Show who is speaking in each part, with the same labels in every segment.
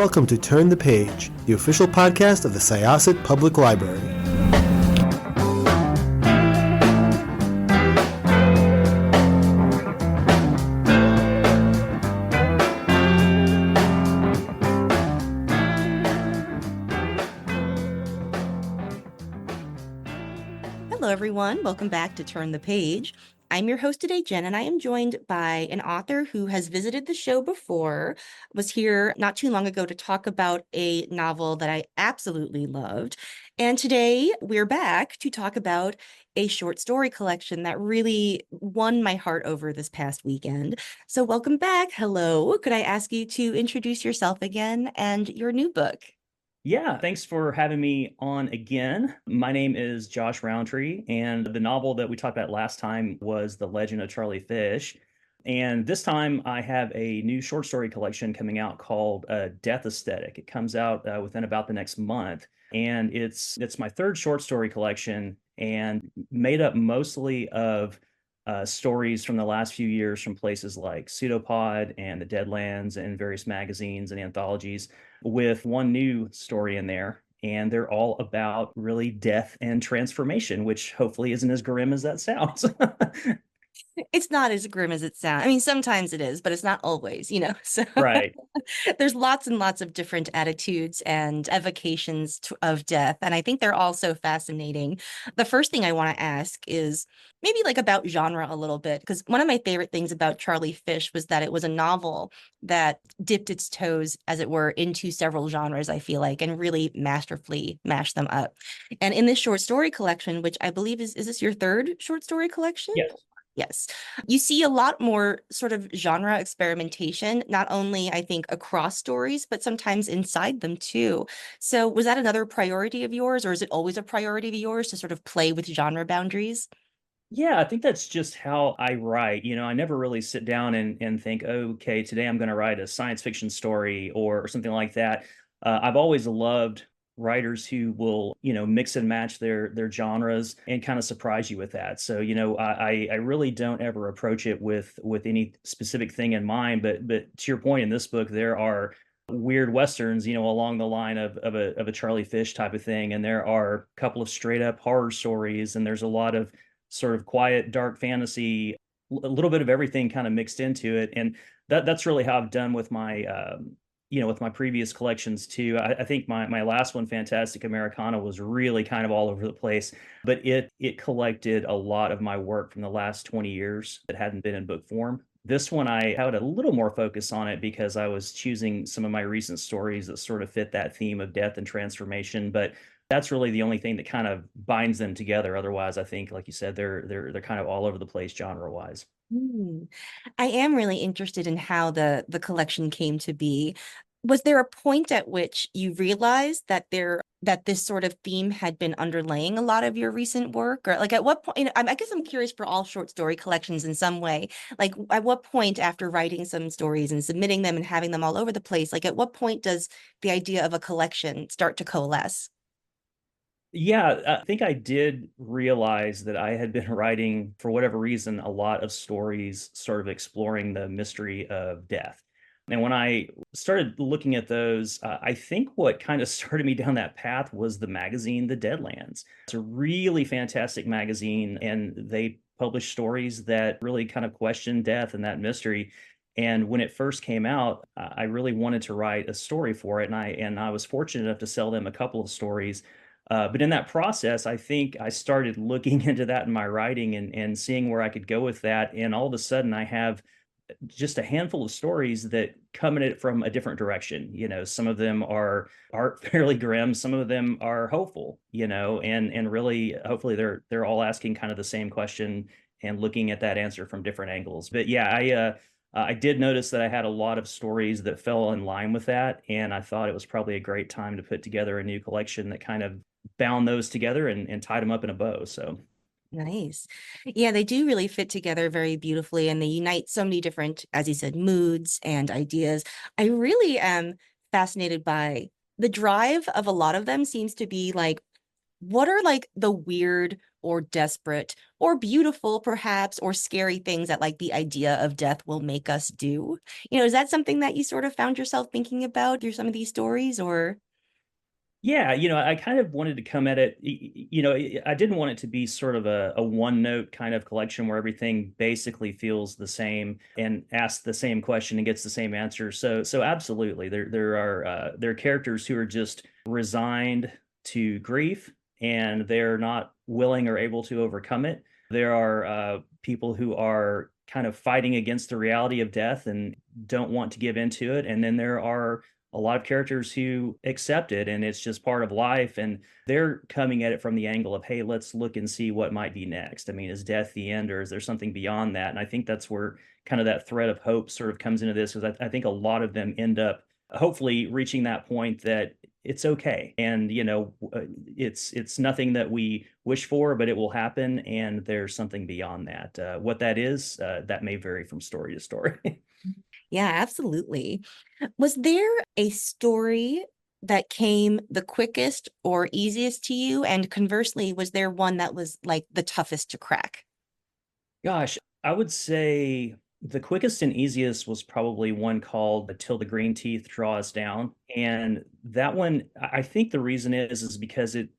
Speaker 1: welcome to Turn the Page, the official podcast of the Syosset Public Library.
Speaker 2: Hello, everyone. Welcome back to Turn the Page. I'm your host today, Jen, and I am joined by an author who has visited the show before, was here not too long ago to talk about a novel that I absolutely loved. And today we're back to talk about a short story collection that really won my heart over this past weekend. So welcome back. Hello. Could I ask you to introduce yourself again and your new book?
Speaker 3: Yeah, thanks for having me on again. My name is Josh Rountree, and the novel that we talked about last time was The Legend of Charlie Fish. And this time I have a new short story collection coming out called Death Aesthetic. It comes out within about the next month. And it's my third short story collection and made up mostly of stories from the last few years from places like Pseudopod and the Deadlands and various magazines and anthologies, with one new story in there. And they're all about really death and transformation, which hopefully isn't as grim as that sounds.
Speaker 2: It's not as grim as it sounds. I mean, sometimes it is, but it's not always, So
Speaker 3: Right.
Speaker 2: there's lots and lots of different attitudes and evocations of death. And I think they're all so fascinating. The first thing I want to ask is maybe like about genre a little bit, because one of my favorite things about Charlie Fish was that it was a novel that dipped its toes, as it were, into several genres, I feel like, and really masterfully mashed them up. And in this short story collection, which I believe is this your third short story collection?
Speaker 3: Yes.
Speaker 2: Yes. You see a lot more sort of genre experimentation, not only, I think, across stories, but sometimes inside them too. So was that another priority of yours, or is it always a priority of yours to sort of play with genre boundaries?
Speaker 3: Yeah, I think that's just how I write. I never really sit down and think, okay, today I'm going to write a science fiction story or something like that. I've always loved writers who will, mix and match their genres and kind of surprise you with that. So, I really don't ever approach it with any specific thing in mind. But to your point, in this book, there are weird westerns, along the line of a Charlie Fish type of thing, and there are a couple of straight up horror stories, and there's a lot of sort of quiet, dark fantasy, a little bit of everything kind of mixed into it. And that's really how I've done with my, with my previous collections too. I think my last one, Fantastic Americana, was really kind of all over the place, but it collected a lot of my work from the last 20 years that hadn't been in book form. This one, I had a little more focus on it because I was choosing some of my recent stories that sort of fit that theme of death and transformation. But that's really the only thing that kind of binds them together. Otherwise, I think, like you said, they're kind of all over the place genre wise.
Speaker 2: Hmm. I am really interested in how the collection came to be. Was there a point at which you realized that this sort of theme had been underlaying a lot of your recent work, or like at what point? I guess I'm curious for all short story collections in some way. Like at what point after writing some stories and submitting them and having them all over the place, like at what point does the idea of a collection start to coalesce?
Speaker 3: Yeah, I think I did realize that I had been writing, for whatever reason, a lot of stories sort of exploring the mystery of death. And when I started looking at those, I think what kind of started me down that path was the magazine, The Deadlands. It's a really fantastic magazine, and they publish stories that really kind of question death and that mystery. And when it first came out, I really wanted to write a story for it, and I was fortunate enough to sell them a couple of stories. But in that process, I think I started looking into that in my writing and seeing where I could go with that. And all of a sudden, I have just a handful of stories that come at it from a different direction. Some of them are fairly grim, some of them are hopeful. And really, hopefully, they're all asking kind of the same question and looking at that answer from different angles. But yeah, I did notice that I had a lot of stories that fell in line with that, and I thought it was probably a great time to put together a new collection that kind of bound those together and tied them up in a bow. So
Speaker 2: Nice. Yeah, they do really fit together very beautifully, and they unite so many different, as you said, moods and ideas. I really am fascinated by the drive of a lot of them seems to be like, what are like the weird or desperate or beautiful, perhaps, or scary things that like the idea of death will make us do. Is that something that you sort of found yourself thinking about through some of these stories, or?
Speaker 3: Yeah, I kind of wanted to come at it, I didn't want it to be sort of a one note kind of collection where everything basically feels the same and asks the same question and gets the same answer. So absolutely, there are characters who are just resigned to grief and they're not willing or able to overcome it. There are people who are kind of fighting against the reality of death and don't want to give into it. And then there are a lot of characters who accept it and it's just part of life, and they're coming at it from the angle of, hey, let's look and see what might be next. I mean, is death the end, or is there something beyond that? And I think that's where kind of that thread of hope sort of comes into this, because I think a lot of them end up hopefully reaching that point that it's okay, and it's nothing that we wish for, but it will happen, and there's something beyond that. What that is, that may vary from story to story.
Speaker 2: Yeah, absolutely. Was there a story that came the quickest or easiest to you? And conversely, was there one that was like the toughest to crack?
Speaker 3: Gosh, I would say the quickest and easiest was probably one called "Till the Green Teeth Draw Us Down," and that one, I think the reason is because it,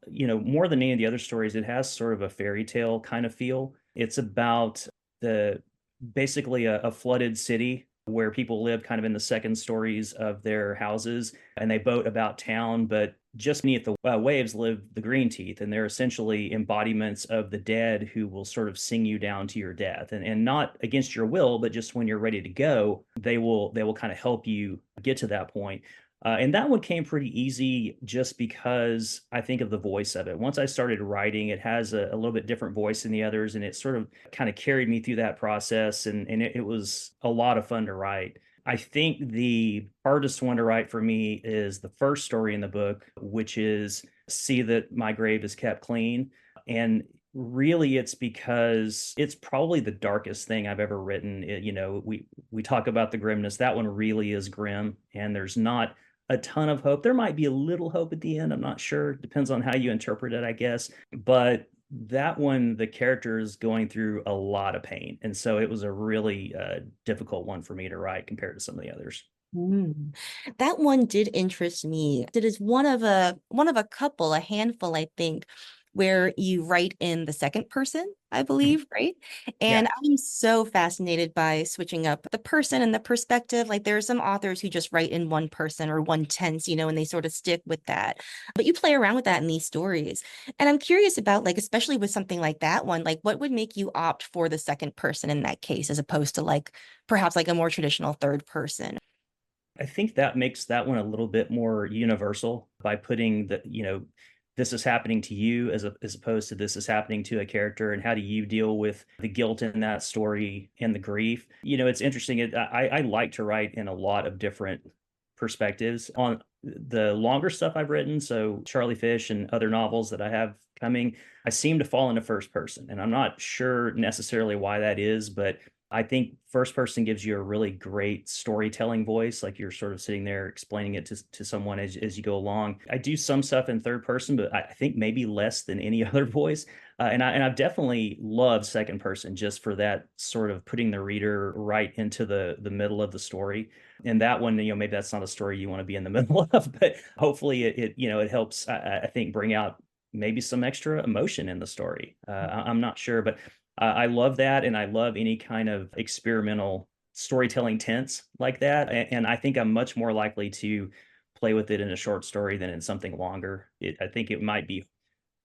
Speaker 3: more than any of the other stories, it has sort of a fairy tale kind of feel. It's about the basically a flooded city where people live kind of in the second stories of their houses, and they boat about town, but just beneath the waves live the green teeth, and they're essentially embodiments of the dead who will sort of sing you down to your death, and not against your will, but just when you're ready to go, they will kind of help you get to that point. And that one came pretty easy just because I think of the voice of it. Once I started writing, it has a little bit different voice than the others, and it sort of kind of carried me through that process. And it was a lot of fun to write. I think the hardest one to write for me is the first story in the book, which is See That My Grave Is Kept Clean. And really it's because it's probably the darkest thing I've ever written. We talk about the grimness. That one really is grim, and there's not a ton of hope. There might be a little hope at the end. I'm not sure. Depends on how you interpret it, I guess. But that one, the character is going through a lot of pain. And so it was a really difficult one for me to write compared to some of the others.
Speaker 2: Mm. That one did interest me. It is one of a couple, a handful, I think, where you write in the second person, I
Speaker 3: Mhm.
Speaker 2: believe, right?
Speaker 3: Yeah.
Speaker 2: And I'm so fascinated by switching up the person and the perspective. Like there are some authors who just write in one person or one tense, and they sort of stick with that. But you play around with that in these stories. And I'm curious about like, especially with something like that one, like what would make you opt for the second person in that case, as opposed to like perhaps like a more traditional third person?
Speaker 3: I think that makes that one a little bit more universal by putting this is happening to you as opposed to this is happening to a character, and how do you deal with the guilt in that story and the grief. It's interesting. I like to write in a lot of different perspectives on the longer stuff I've written. So Charlie Fish and other novels that I have coming, I seem to fall into first person, and I'm not sure necessarily why that is, but I think first person gives you a really great storytelling voice, like you're sort of sitting there explaining it to someone as you go along. I do some stuff in third person, but I think maybe less than any other voice. And I've definitely loved second person just for that sort of putting the reader right into the middle of the story. And that one, maybe that's not a story you want to be in the middle of, but hopefully it helps. I think bring out maybe some extra emotion in the story. I'm not sure, but I love that, and I love any kind of experimental storytelling tense like that. And I think I'm much more likely to play with it in a short story than in something longer. I think it might be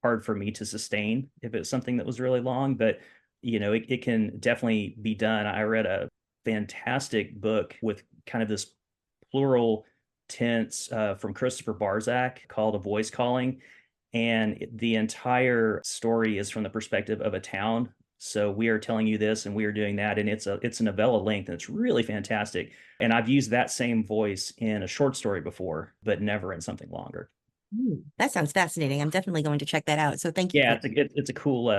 Speaker 3: hard for me to sustain if it's something that was really long, but it can definitely be done. I read a fantastic book with kind of this plural tense from Christopher Barzak called A Voice Calling, and the entire story is from the perspective of a town. So we are telling you this and we are doing that, and it's a novella length, and it's really fantastic. And I've used that same voice in a short story before, but never in something longer.
Speaker 2: That sounds fascinating. I'm definitely going to check that out. So thank you
Speaker 3: Yeah,
Speaker 2: for.
Speaker 3: it's a cool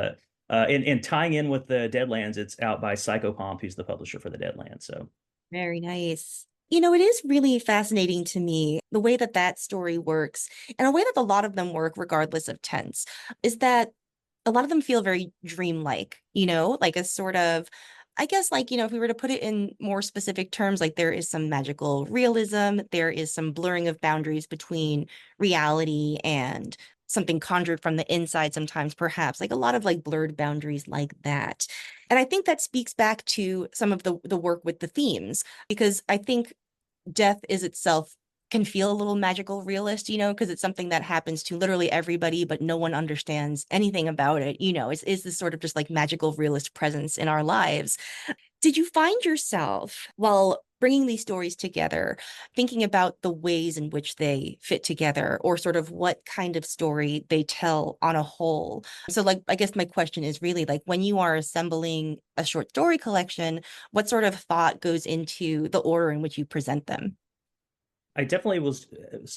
Speaker 3: and tying in with the Deadlands, it's out by Psychopomp, who's the publisher for the Deadlands. So
Speaker 2: Very nice. It is really fascinating to me the way that that story works, and a way that a lot of them work, regardless of tense, is that a lot of them feel very dreamlike, like a sort of, I guess, like, if we were to put it in more specific terms, like there is some magical realism, there is some blurring of boundaries between reality and something conjured from the inside sometimes, perhaps, like a lot of like blurred boundaries like that. And I think that speaks back to some of the work with the themes, because I think death is itself can feel a little magical realist, because it's something that happens to literally everybody, but no one understands anything about it. It's this sort of just like magical realist presence in our lives. Did you find yourself, while bringing these stories together, thinking about the ways in which they fit together, or sort of what kind of story they tell on a whole? So, like, I guess my question is really like, when you are assembling a short story collection, what sort of thought goes into the order in which you present them?
Speaker 3: I definitely was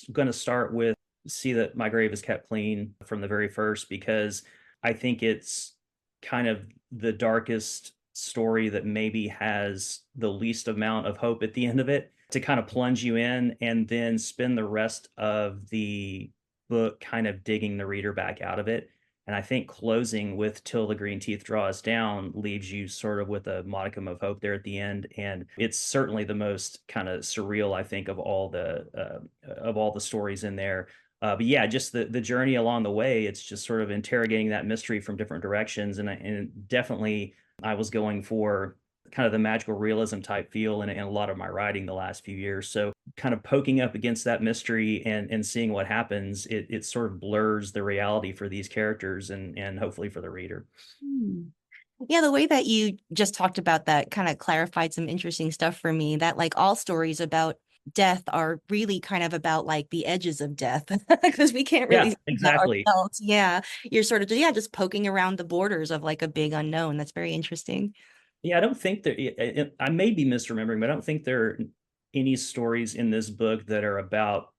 Speaker 3: going to start with See That My Grave Is Kept Clean from the very first, because I think it's kind of the darkest story that maybe has the least amount of hope at the end of it, to kind of plunge you in and then spend the rest of the book kind of digging the reader back out of it. And I think closing with Till the Green Teeth Draw Us Down leaves you sort of with a modicum of hope there at the end. And it's certainly the most kind of surreal, I think, of all the stories in there. But yeah, just the journey along the way, it's just sort of interrogating that mystery from different directions. And definitely I was going for kind of the magical realism type feel in a lot of my writing the last few years. So kind of poking up against that mystery and seeing what happens, it sort of blurs the reality for these characters and hopefully for the reader.
Speaker 2: Hmm. Yeah, the way that you just talked about that kind of clarified some interesting stuff for me, that like all stories about death are really kind of about like the edges of death, because we can't really
Speaker 3: Yeah,
Speaker 2: see that
Speaker 3: exactly.
Speaker 2: ourselves. Yeah. You're sort of, yeah, just poking around the borders of like a big unknown. That's very interesting.
Speaker 3: Yeah, I don't think that I may be misremembering, but I don't think there are any stories in this book that are about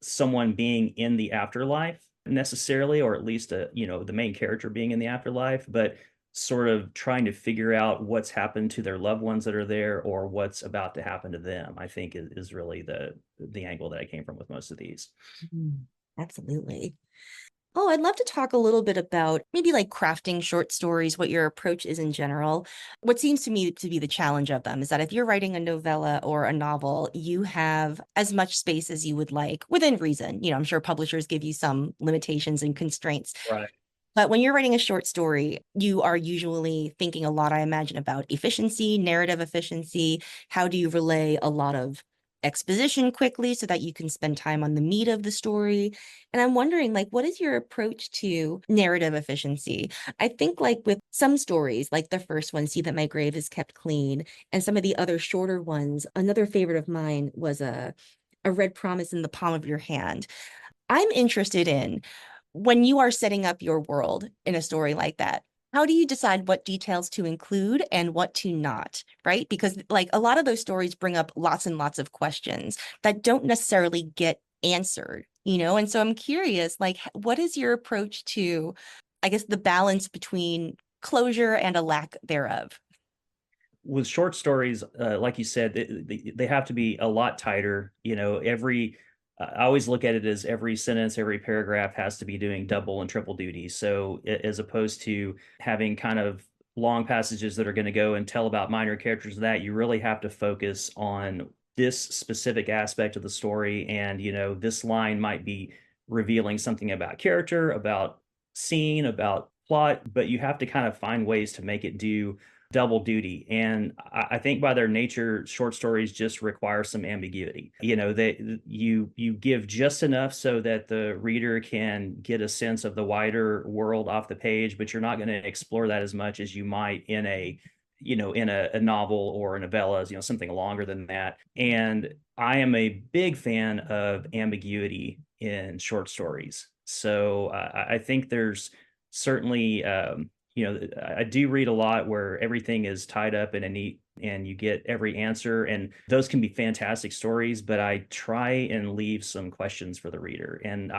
Speaker 3: someone being in the afterlife necessarily, or at least the main character being in the afterlife, but sort of trying to figure out what's happened to their loved ones that are there, or what's about to happen to them. I think is really the angle that I came from with most of these.
Speaker 2: Mhm. Absolutely. Oh, I'd love to talk a little bit about maybe like crafting short stories, what your approach is in general. What seems to me to be the challenge of them is that if you're writing a novella or a novel, you have as much space as you would like within reason. I'm sure publishers give you some limitations and constraints.
Speaker 3: Right.
Speaker 2: But when you're writing a short story, you are usually thinking a lot, I imagine, about efficiency, narrative efficiency. How do you relay a lot of exposition quickly so that you can spend time on the meat of the story? And I'm wondering, like, what is your approach to narrative efficiency? I think, like, with some stories, like the first one, See That My Grave Is Kept Clean, and some of the other shorter ones, another favorite of mine was a Red Promise in the Palm of Your Hand. I'm interested in, when you are setting up your world in a story like that, how do you decide what details to include and what to not, right? Because like a lot of those stories bring up lots and lots of questions that don't necessarily get answered, And so I'm curious, like, what is your approach to, I guess, the balance between closure and a lack thereof?
Speaker 3: With short stories, like you said, they have to be a lot tighter. I always look at it as every sentence, every paragraph has to be doing double and triple duty. So as opposed to having kind of long passages that are going to go and tell about minor characters, that you really have to focus on this specific aspect of the story. And this line might be revealing something about character, about scene, about plot, but you have to kind of find ways to make it do double duty. And I think by their nature, short stories just require some ambiguity. You give just enough so that the reader can get a sense of the wider world off the page, but you're not going to explore that as much as you might in a novel or a novella, something longer than that. And I am a big fan of ambiguity in short stories. So I think there's certainly I do read a lot where everything is tied up in a neat and you get every answer. And those can be fantastic stories, but I try and leave some questions for the reader. And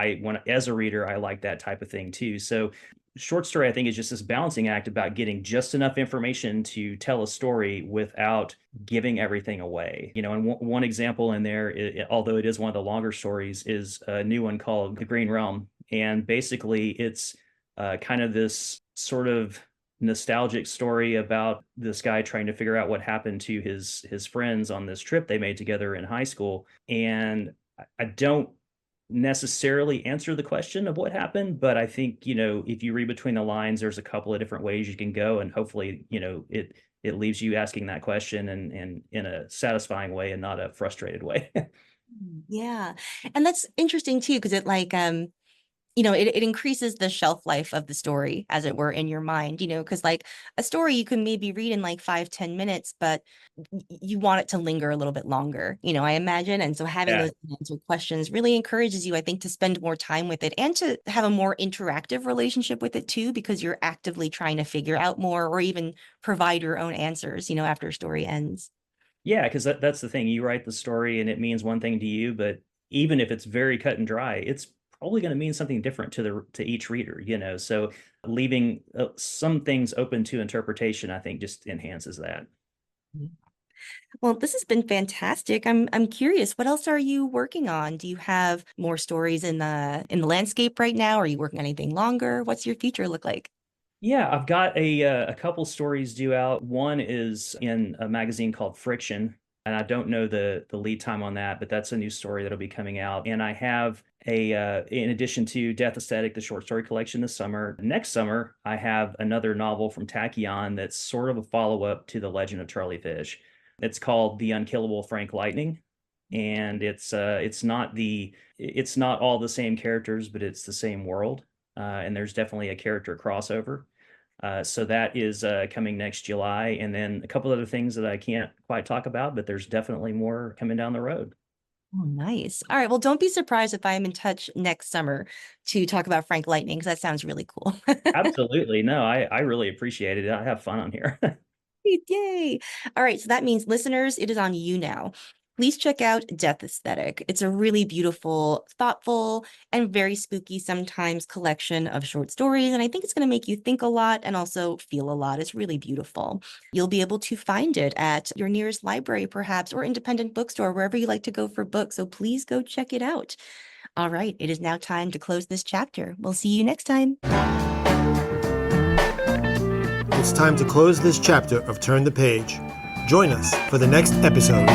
Speaker 3: as a reader, I like that type of thing too. So short story, I think, is just this balancing act about getting just enough information to tell a story without giving everything away. And one example in there, although it is one of the longer stories, is a new one called The Green Realm. And basically, it's kind of this sort of nostalgic story about this guy trying to figure out what happened to his friends on this trip they made together in high school. And I don't necessarily answer the question of what happened, but I think, if you read between the lines, there's a couple of different ways you can go, and hopefully, it leaves you asking that question and in a satisfying way and not a frustrated way.
Speaker 2: Yeah. And that's interesting too, because it increases the shelf life of the story, as it were, in your mind, because like a story you can maybe read in like 5-10 minutes, but you want it to linger a little bit longer, I imagine. And so having
Speaker 3: Yeah.
Speaker 2: those unanswered questions really encourages you, I think, to spend more time with it and to have a more interactive relationship with it too, because you're actively trying to figure out more or even provide your own answers, after a story ends.
Speaker 3: Yeah, because that's the thing. You write the story and it means one thing to you, but even if it's very cut and dry, it's probably going to mean something different to each reader. So leaving some things open to interpretation, I think, just enhances that.
Speaker 2: Well, this has been fantastic. I'm curious, what else are you working on? Do you have more stories in the landscape right now? Are you working on anything longer? What's your future look like?
Speaker 3: Yeah, I've got a couple stories due out. One is in a magazine called Friction, and I don't know the lead time on that, but that's a new story that'll be coming out. And I have in addition to Death Aesthetic, the short story collection this summer. Next summer, I have another novel from Tachyon that's sort of a follow-up to The Legend of Charlie Fish. It's called The Unkillable Frank Lightning, and it's not all the same characters, but it's the same world. And there's definitely a character crossover. So that is coming next July. And then a couple other things that I can't quite talk about, but there's definitely more coming down the road.
Speaker 2: Oh, nice. All right. Well, don't be surprised if I'm in touch next summer to talk about Frank Lightning, because that sounds really cool.
Speaker 3: Absolutely. No, I really appreciate it. I have fun on here.
Speaker 2: Yay. All right. So that means, listeners, it is on you now. Please check out Death Aesthetic. It's a really beautiful, thoughtful, and very spooky sometimes collection of short stories. And I think it's going to make you think a lot and also feel a lot. It's really beautiful. You'll be able to find it at your nearest library, perhaps, or independent bookstore, wherever you like to go for books. So please go check it out. All right. It is now time to close this chapter. We'll see you next time.
Speaker 1: It's time to close this chapter of Turn the Page. Join us for the next episode.